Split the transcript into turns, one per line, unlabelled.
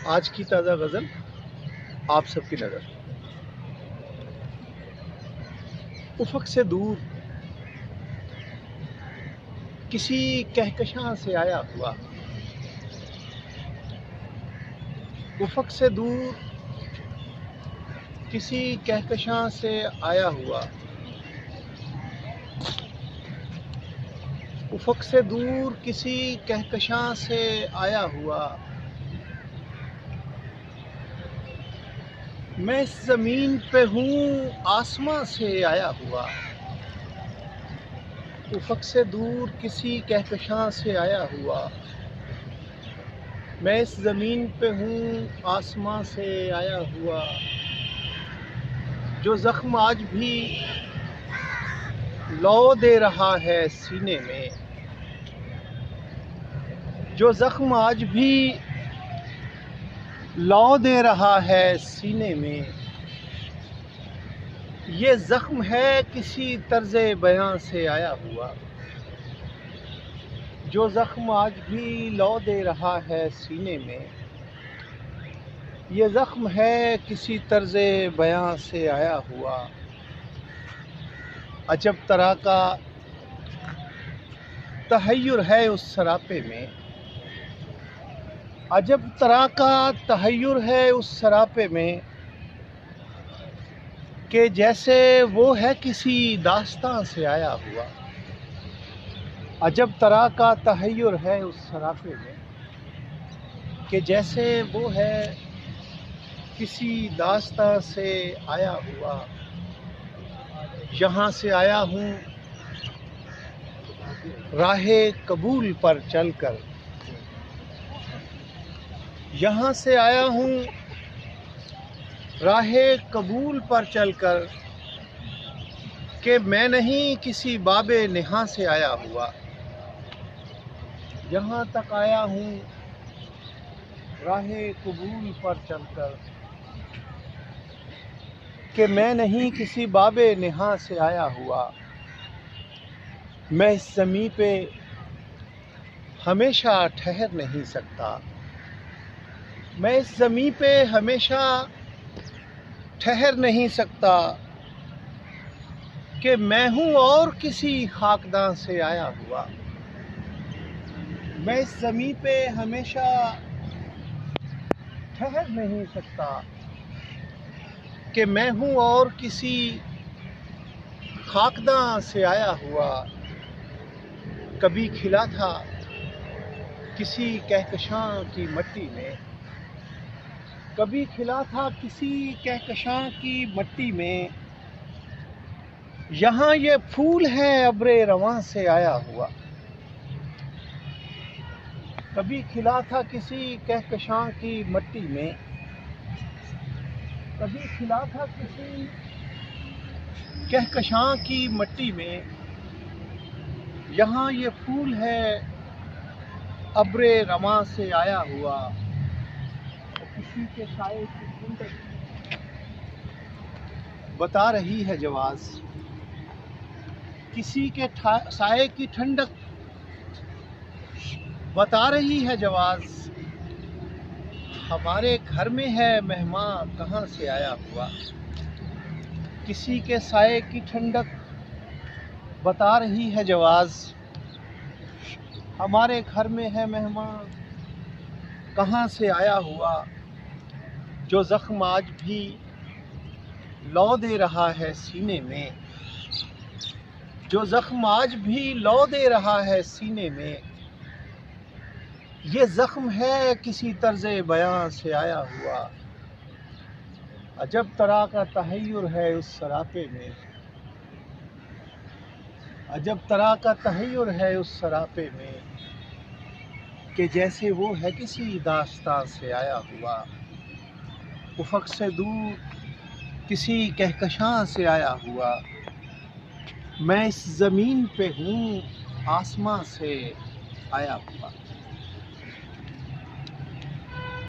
آج کی تازہ غزل آپ سب کی نظر۔ افق سے دور کسی کہکشاں سے آیا ہوا، افق سے دور کسی کہکشاں سے آیا ہوا، افق سے دور کسی کہکشاں سے آیا ہوا، میں اس زمین پہ ہوں آسماں سے آیا ہوا، افق سے دور کسی کہکشاں سے آیا ہوا، میں اس زمین پہ ہوں آسماں سے آیا ہوا، جو زخم آج بھی لو دے رہا ہے سینے میں، جو زخم آج بھی لو دے رہا ہے سینے میں، یہ زخم ہے کسی طرز بیاں سے آیا ہوا، جو زخم آج بھی لو دے رہا ہے سینے میں، یہ زخم ہے کسی طرز بیاں سے آیا ہوا، عجب طرح کا تحیر ہے اس سراپے میں، عجب طرح کا تحیر ہے اس سراپے میں، کہ جیسے وہ ہے کسی داستاں سے آیا ہوا، عجب طرح کا تحیر ہے اس سراپے میں، کہ جیسے وہ ہے کسی داستاں سے آیا ہوا، یہاں سے آیا ہوں راہ قبول پر چل کر، یہاں سے آیا ہوں راہ قبول پر چل کر، کہ میں نہیں کسی باب نہاں سے آیا ہوا، یہاں تک آیا ہوں راہ قبول پر چل کر، کہ میں نہیں کسی باب نہاں سے آیا ہوا، میں اس زمیں پہ ہمیشہ ٹھہر نہیں سکتا، میں اس زمیں پہ ہمیشہ ٹھہر نہیں سکتا، کہ میں ہوں اور کسی خاکداں سے آیا ہوا، میں اس زمیں پہ ہمیشہ ٹھہر نہیں سکتا، کہ میں ہوں اور کسی خاکداں سے آیا ہوا، کبھی کھلا تھا کسی کہکشاں کی مٹی میں، کبھی کھلا تھا کسی کہکشاں کی مٹی میں، یہاں یہ پھول ہے ابر رواں سے آیا ہوا، کبھی کھلا تھا کسی کہکشاں کی مٹی میں، کبھی کھلا تھا کسی کہکشاں کی مٹی میں، یہاں یہ پھول ہے ابر رواں سے آیا ہوا، کسی کے سائے کی ٹھنڈک بتا رہی ہے جواز، کسی کے سائے کی ٹھنڈک بتا رہی ہے جواز، ہمارے گھر میں ہے مہمان کہاں سے آیا ہوا، کسی کے سائے کی ٹھنڈک بتا رہی ہے جواز، ہمارے گھر میں ہے مہمان کہاں سے آیا ہوا، جو زخم آج بھی لو دے رہا ہے سینے میں، جو زخم آج بھی لو دے رہا ہے سینے میں، یہ زخم ہے کسی طرز بیاں سے آیا ہوا، عجب طرح کا تحیر ہے اس سراپے میں، عجب طرح کا تحیر ہے اس سراپے میں، کہ جیسے وہ ہے کسی داستاں سے آیا ہوا، افق سے دور کسی کہکشاں سے آیا ہوا، میں اس زمین پہ ہوں آسماں سے آیا ہوا۔